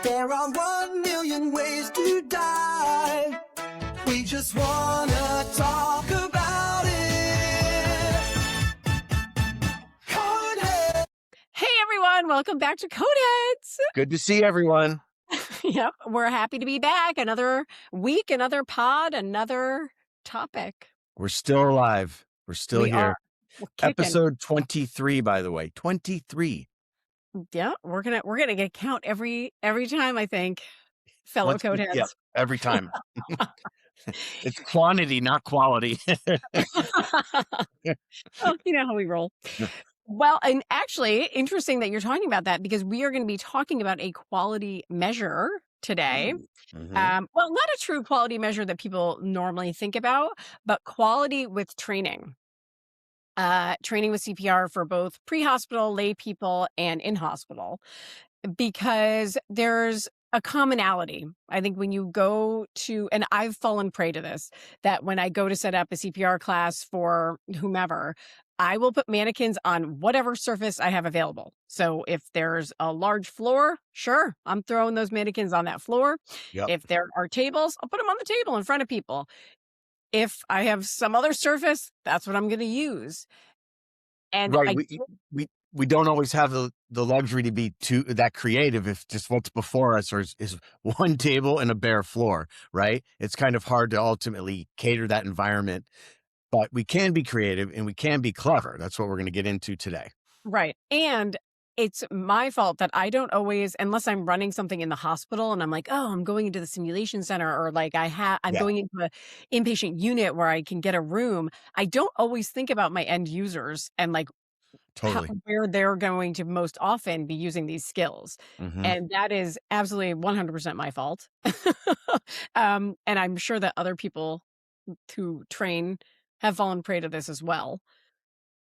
There are 1,000,000 ways to die. We just wanna talk about it. Codeheads. Hey everyone, welcome back to Codeheads. Good to see everyone. Yep, we're happy to be back. Another week, another pod, another topic. We're still alive. We're still We here. are. We're kicking. Episode 23, by the way. 23. Yeah, we're gonna get count every time, I think. Fellow Codeheads. Yeah, every time. It's quantity, not quality. Oh, you know how we roll. Yeah. Well, and actually, interesting that you're talking about that because we are going to be talking about a quality measure today. Mhm. Well, not a true quality measure that people normally think about, but quality with training. Training with CPR for both pre-hospital, lay people, and in-hospital, because there's a commonality. I think when you go to, and I've fallen prey to this, that when I go to set up a CPR class for whomever, I will put mannequins on whatever surface I have available. So if there's a large floor, sure, I'm throwing those mannequins on that floor. Yep. If there are tables, I'll put them on the table in front of people. If I have some other surface, that's what I'm going to use. And Right. We don't always have the luxury to be too that creative if just what's before us is one table and a bare floor, right? It's kind of hard to ultimately cater that environment, but we can be creative and we can be clever. That's what we're going to get into today. right. And it's my fault that I don't always, unless I'm running something in the hospital and I'm like, oh, I'm going into the simulation center, or like I'm Yeah. going into an inpatient unit where I can get a room. I don't always think about my end users and like Totally. where they're going to most often be using these skills. Mhm. And that is absolutely 100% my fault. And I'm sure that other people who train have fallen prey to this as well.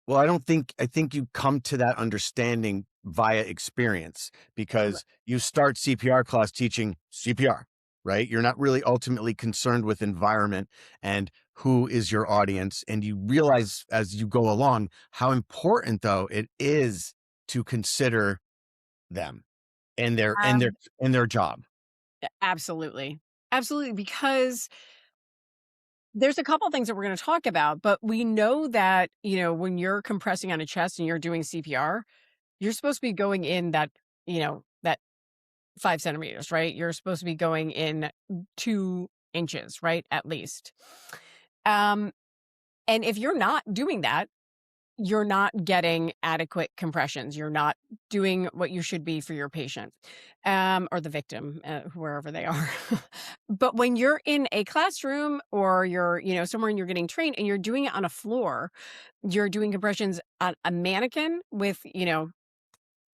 Well, I think you come to that understanding via experience because you start CPR class teaching CPR, right? You're not really ultimately concerned with environment and who is your audience. And you realize as you go along how important though it is to consider them and their job. Absolutely. Absolutely. Because there's a couple things that we're going to talk about, but we know that, when you're compressing on a chest and you're doing CPR, you're supposed to be going in that 5 centimeters, right? You're supposed to be going in 2 inches, right? At least. And if you're not doing that, you're not getting adequate compressions. You're not doing what you should be for your patient, or the victim, wherever they are. But when you're in a classroom or you're, somewhere and you're getting trained and you're doing it on a floor, you're doing compressions on a mannequin with,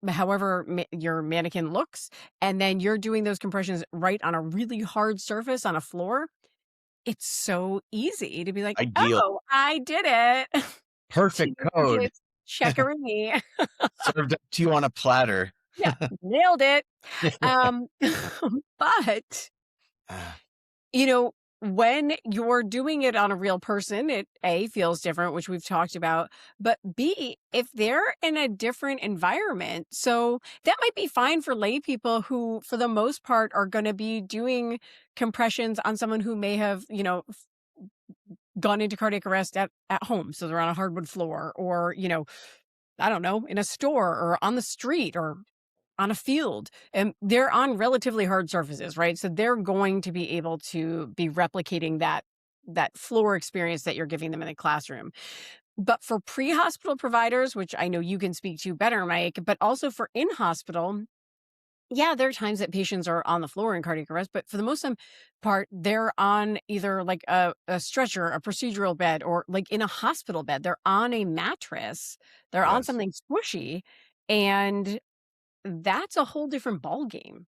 however your mannequin looks, and then you're doing those compressions right on a really hard surface on a floor. It's so easy to be like, Ideal. oh, I did it. Perfect 2 code inches, checkery. served up to you on a platter. Yeah, nailed it. But, Ah, when you're doing it on a real person, it A, feels different, which we've talked about, but B, if they're in a different environment, so that might be fine for lay people who, for the most part, are going to be doing compressions on someone who may have, gone into cardiac arrest at home. So they're on a hardwood floor or, I don't know, in a store or on the street or on a field, and they're on relatively hard surfaces, right? So they're going to be able to be replicating that floor experience that you're giving them in the classroom. But for pre-hospital providers, which I know you can speak to better, Mike, but also for in-hospital, yeah, there are times that patients are on the floor in cardiac arrest, but for the most part, they're on either like a stretcher, a procedural bed, or like in a hospital bed. They're on a mattress. They're on yes. something squishy, and that's a whole different ball game.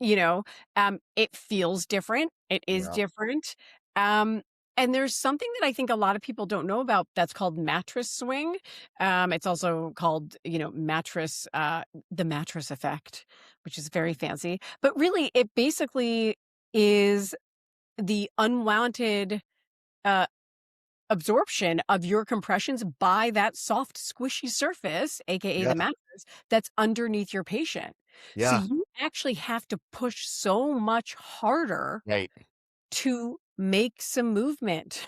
It feels different. It is Yeah. different. Um, and there's something that I think a lot of people don't know about that's called mattress swing. It's also called, mattress, the mattress effect, which is very fancy. But really, it basically is the unwanted uh, absorption of your compressions by that soft, squishy surface, aka Yeah. the mattress, that's underneath your patient. So Yeah. you actually have to push so much harder Right. to make some movement,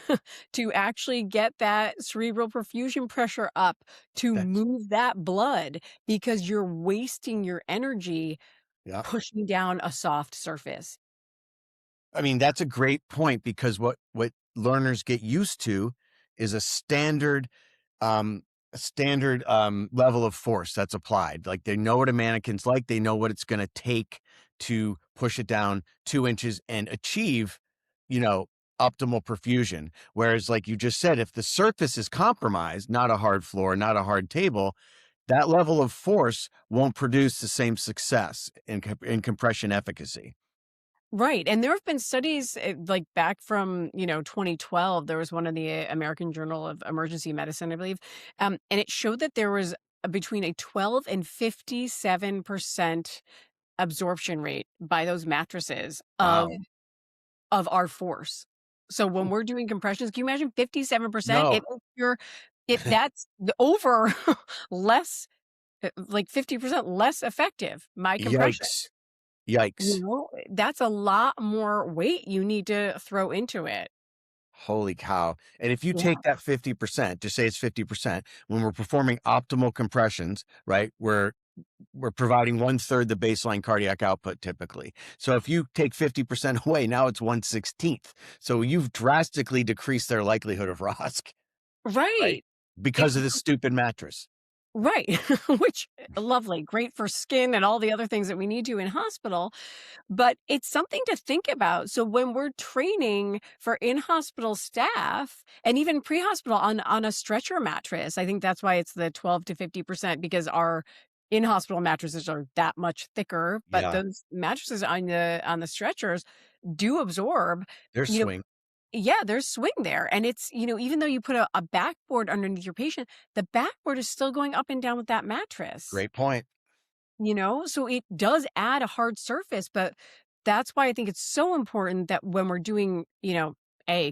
to actually get that cerebral perfusion pressure up, to That's move that blood, because you're wasting your energy yeah. pushing down a soft surface. I mean, that's a great point because what learners get used to is um, a standard level of force that's applied. Like they know what a mannequin's like, they know what it's going to take to push it down 2 inches and achieve, you know, optimal perfusion. Whereas, like you just said, if the surface is compromised, not a hard floor, not a hard table, that level of force won't produce the same success in compression efficacy. Right, and there have been studies, like, back from, 2012, there was one in the American Journal of Emergency Medicine, I believe, and it showed that there was between a 12 and 57% absorption rate by those mattresses of Wow. our force. So when we're doing compressions, can you imagine 57%? No. That's the over less, like 50% less effective, my compression. Yikes. Yikes. That's a lot more weight you need to throw into it. Holy cow. And if you Yeah. take that 50%, just say it's 50%, when we're performing optimal compressions, right? We're providing 1/3 the baseline cardiac output typically. So if you take 50% away, now it's 1/16. So you've drastically decreased their likelihood of ROSC, right? Right. Because It's of this stupid mattress. right. Which lovely, great for skin and all the other things that we need to in hospital. But it's something to think about. So when we're training for in-hospital staff and even pre-hospital on a stretcher mattress, I think that's why it's the 12 to 50% because our in-hospital mattresses are that much thicker, but Yeah. those mattresses on the stretchers do absorb, There's you know, swing. yeah, there's swing there. And it's, even though you put a backboard underneath your patient, the backboard is still going up and down with that mattress. Great point. So it does add a hard surface, but that's why I think it's so important that when we're doing,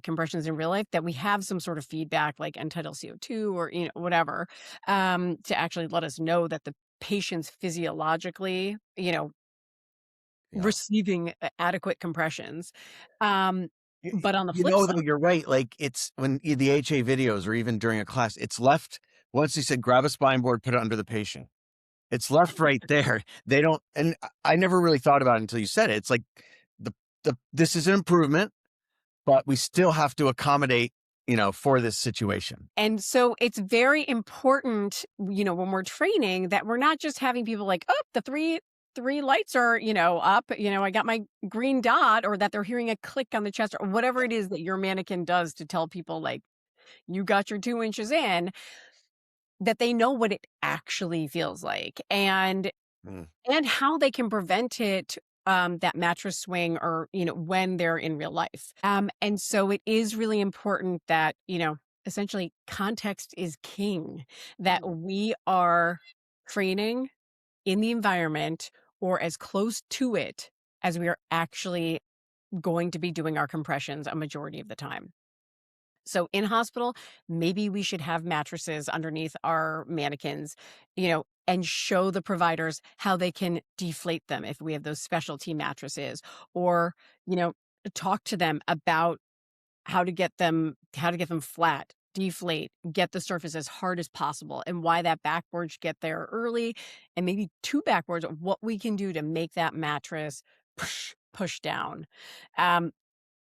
compressions in real life, that we have some sort of feedback like end-tidal CO2 or, whatever, to actually let us know that the patient's physiologically, Yeah. receiving adequate compressions. Um, but on the flip Though side, you're right. Like it's when the HA videos or even during a class, it's left. Once he said, grab a spine board, put it under the patient. It's left right there. They don't, and I never really thought about it until you said it. It's like the this is an improvement, but we still have to accommodate, for this situation. and so it's very important, when we're training that we're not just having people like, oh, the three lights are, up, I got my green dot, or that they're hearing a click on the chest or whatever it is that your mannequin does to tell people like you got your 2 inches in, that they know what it actually feels like Mm, and how they can prevent it, that mattress swing or, when they're in real life. And so it is really important that, essentially context is king, that we are training in the environment or as close to it as we are actually going to be doing our compressions a majority of the time. So in hospital, maybe we should have mattresses underneath our mannequins, and show the providers how they can deflate them if we have those specialty mattresses, or, you know, talk to them about how to get them flat, deflate, get the surface as hard as possible, and why that backboard should get there early, and maybe two backboards, what we can do to make that mattress push down. Um,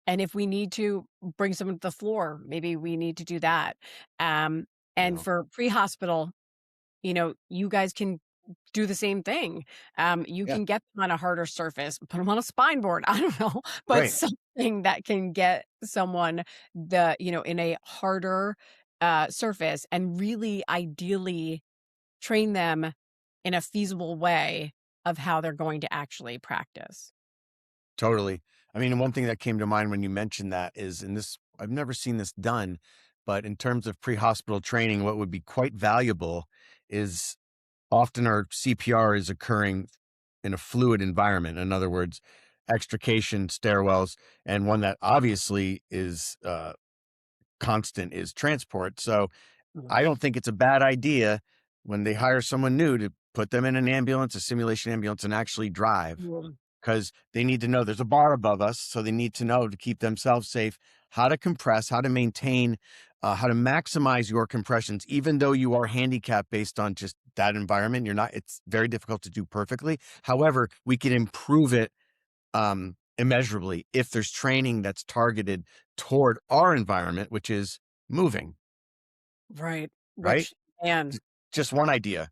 and if we need to bring someone to the floor, maybe we need to do that. Um, and yeah. for pre-hospital, you guys can do the same thing. You Yeah. can get them on a harder surface, put them on a spine board. I don't know, but Right. something that can get someone in a harder surface and really ideally train them in a feasible way of how they're going to actually practice. Totally. I mean, one thing that came to mind when you mentioned that is, and this, I've never seen this done, but in terms of pre-hospital training, what would be quite valuable is often our CPR is occurring in a fluid environment. In other words, extrication stairwells, and one that obviously is constant is transport. So Mhm. I don't think it's a bad idea when they hire someone new to put them in an ambulance, a simulation ambulance, and actually drive, Mhm. because they need to know there's a bar above us. So they need to know, to keep themselves safe, how to compress, how to maintain, how to maximize your compressions, even though you are handicapped based on just that environment. You're not, it's very difficult to do perfectly. However, we can improve it immeasurably if there's training that's targeted toward our environment, which is moving, Right. right? Which, and Just one idea.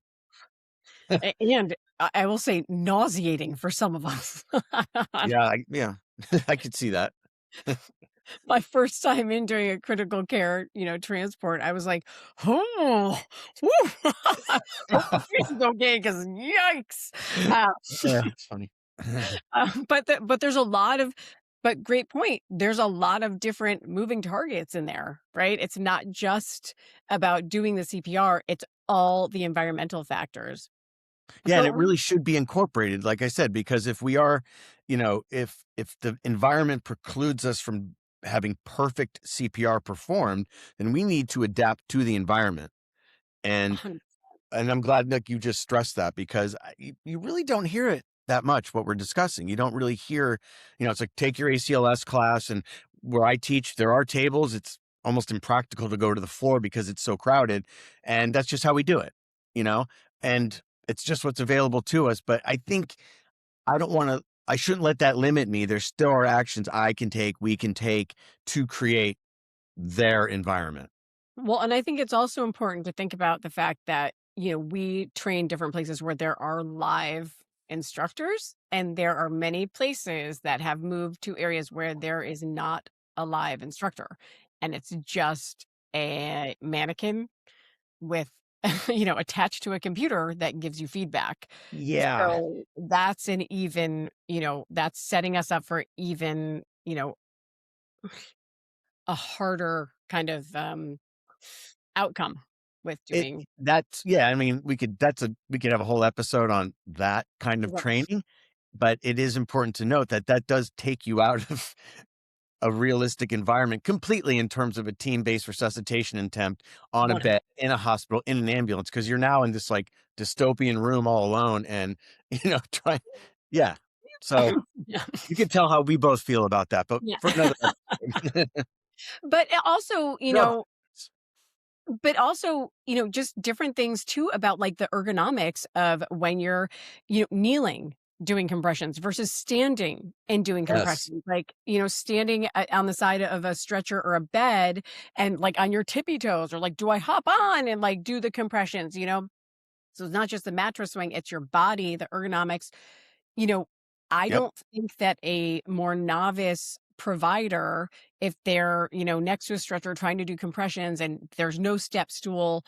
and I will say nauseating for some of us. Yeah, I could see that. My first time in doing a critical care, transport, I was like, "Oh, whew, hope the patient's okay, because yikes." Uh, Yeah, it's funny. but there's a lot of but great point. There's a lot of different moving targets in there, right? It's not just about doing the CPR, it's all the environmental factors. Yeah, and But it really should be incorporated, like I said, because if we are, if the environment precludes us from having perfect CPR performed, then we need to adapt to the environment. And 100. and I'm glad, Nick, you just stressed that, because you really don't hear it that much, what we're discussing. You don't really hear, it's like, take your ACLS class, and where I teach, there are tables. It's almost impractical to go to the floor because it's so crowded. And that's just how we do it, you know, and it's just what's available to us. But I think I shouldn't let that limit me. There still are actions I can take, we can take, to create their environment. Well, and I think it's also important to think about the fact that, we train different places where there are live instructors, and there are many places that have moved to areas where there is not a live instructor. And it's just a mannequin with, attached to a computer that gives you feedback. Yeah. So that's an even, that's setting us up for even, a harder kind of outcome with It doing. that's yeah, I mean, we could have a whole episode on that kind of Right. training, but it is important to note that that does take you out of a realistic environment completely, in terms of a team-based resuscitation attempt on a 100. bed, in a hospital, in an ambulance, because you're now in this, like, dystopian room all alone, and, trying yeah. So, Yeah. you can tell how we both feel about that, but Yeah. for another episode. But also, No. just different things too about like the ergonomics of when you're, kneeling doing compressions versus standing and doing Yes. compressions. Like, standing on the side of a stretcher or a bed and like on your tippy toes, or like, do I hop on and like do the compressions? So it's not just the mattress swing, it's your body, the ergonomics. You know, I Yep. don't think that a more novice provider, if they're, next to a stretcher trying to do compressions and there's no step stool,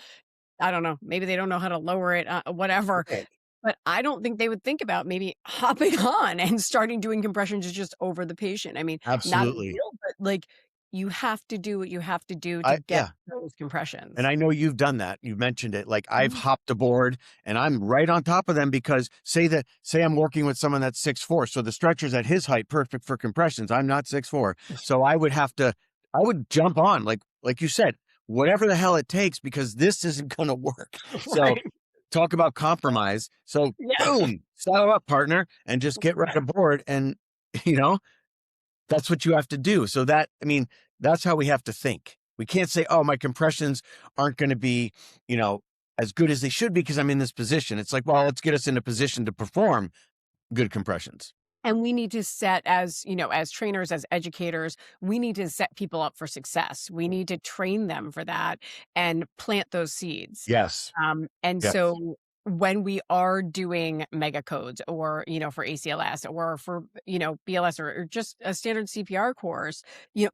I don't know, maybe they don't know how to lower it, whatever. Right. But I don't think they would think about maybe hopping on and starting doing compressions just over the patient. I mean, not Absolutely. ideal, but like you have to do what you have to do to I get yeah. those And compressions. I know you've done that. You've mentioned it. Like, I've Mhm. hopped aboard and I'm right on top of them, because say I'm working with someone that's 6'4". So the stretcher's at his height, perfect for compressions. I'm not 6'4". So I would jump on, like you said, whatever the hell it takes, because this isn't going to work. So Right. talk about compromise. So Yeah. boom, saddle up, partner, and just get right aboard. And, you know, that's what you have to do. So I mean, that's how we have to think. We can't say, oh, my compressions aren't going to be, you know, as good as they should be because I'm in this position. It's like, well, let's get us in a position to perform good compressions. And we need to set, as as trainers, as educators, we need to set people up for success. We need to train them for that and plant those seeds. Yes. And Yes. so when we are doing mega codes, or, for ACLS, or for, BLS, or just a standard CPR course,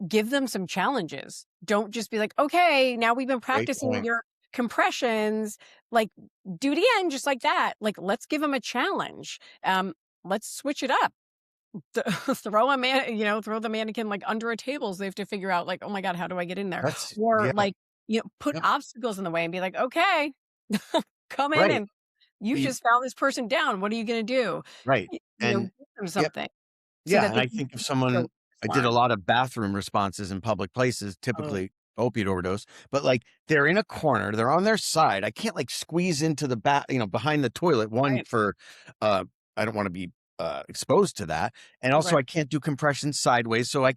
give them some challenges. Don't just be like, okay, now we've been Great practicing point. your compressions, like do it again, just like that. Like, let's give them a challenge. Let's switch it up. Throw the mannequin like under a table, so they have to figure out like, oh my God, how do I get in there? Or Yeah. like, put Yep. obstacles in the way and be like, okay, come in, Right. and you You- just found this person down. What are you going to do? right. And Give them yep. something so Yeah. that And they I can think if someone, go I did a perform. lot of bathroom responses in public places, Oh, typically opiate overdose, but like they're in a corner, they're on their side. I can't like squeeze into the back, behind the toilet. One Right. for, I don't want to be exposed to that, and also Right. I can't do compression sideways. So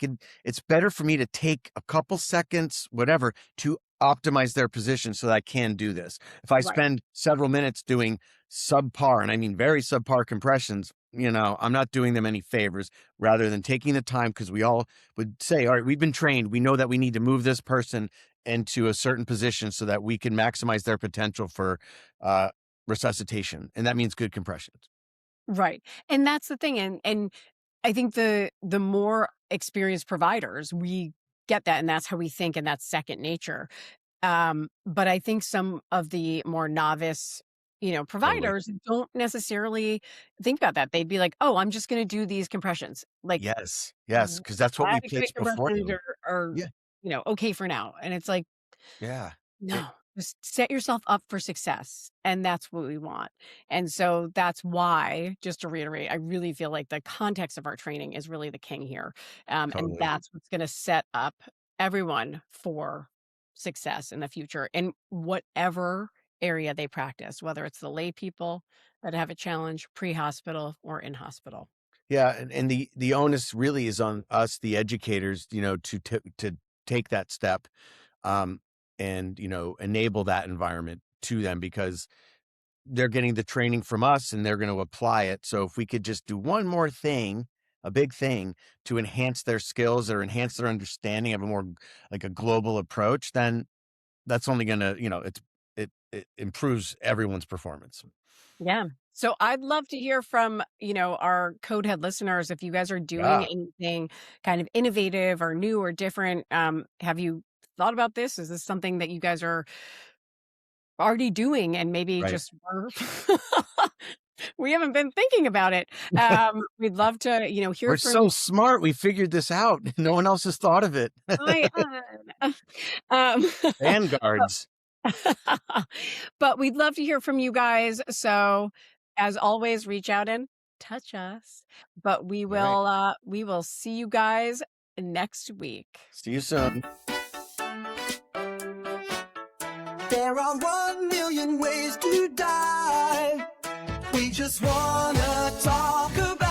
it's better for me to take a couple seconds, whatever, to optimize their position so that I can do this. If I Right. spend several minutes doing subpar, and I mean very subpar compressions, I'm not doing them any favors, rather than taking the time, because we all would say, all right, we've been trained. We know that we need to move this person into a certain position so that we can maximize their potential for resuscitation. And that means good compressions. Right. And that's the thing. And I think the more experienced providers, we get that, and that's how we think, and that's second nature. But I think some of the more novice, Totally. providers don't necessarily think about that. They'd be like, "Oh, I'm just going to do these compressions." Like, Yes. Yes. Because that's what we adequate pitched compressions beforehand. are, Yeah. okay for now. And it's like, Yeah. It, no, just set yourself up for success. And that's what we want. And so that's why, just to reiterate, I really feel like the context of our training is really the king here. And totally. that's what's going to set up everyone for success in the future in whatever area they practice, whether it's the lay people that have a challenge pre-hospital or in hospital. Yeah. And the onus really is on us, the educators, to take that step, um, and, enable that environment to them, because they're getting the training from us and they're going to apply it. So if we could just do one more thing, a big thing, to enhance their skills or enhance their understanding of a more like a global approach, then that's only going to, it improves everyone's performance. Yeah. So I'd love to hear from, our Codehead listeners if you guys are doing Yeah. anything kind of innovative or new or different. Have you thought about this? Is this something that you guys are already doing and maybe Right. just were we haven't been thinking about it. We'd love to, hear We're from so smart. We figured this out. No one else has thought of it. I um Vanguards. but we'd love to hear from you guys. So as always, reach out and touch us. But All right. we will see you guys next week. See you soon. There are 1 million ways to die. We just wanna talk about